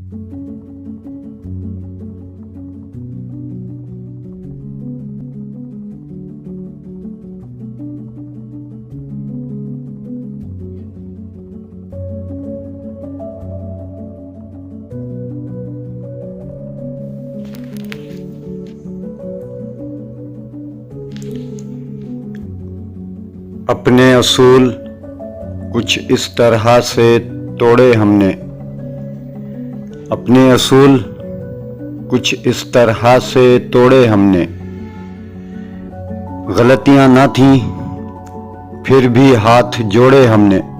अपने असूल कुछ इस तरह से तोड़े हमने। अपने असूल कुछ इस तरह से तोड़े हमने। गलतियां ना थीं फिर भी हाथ जोड़े हमने।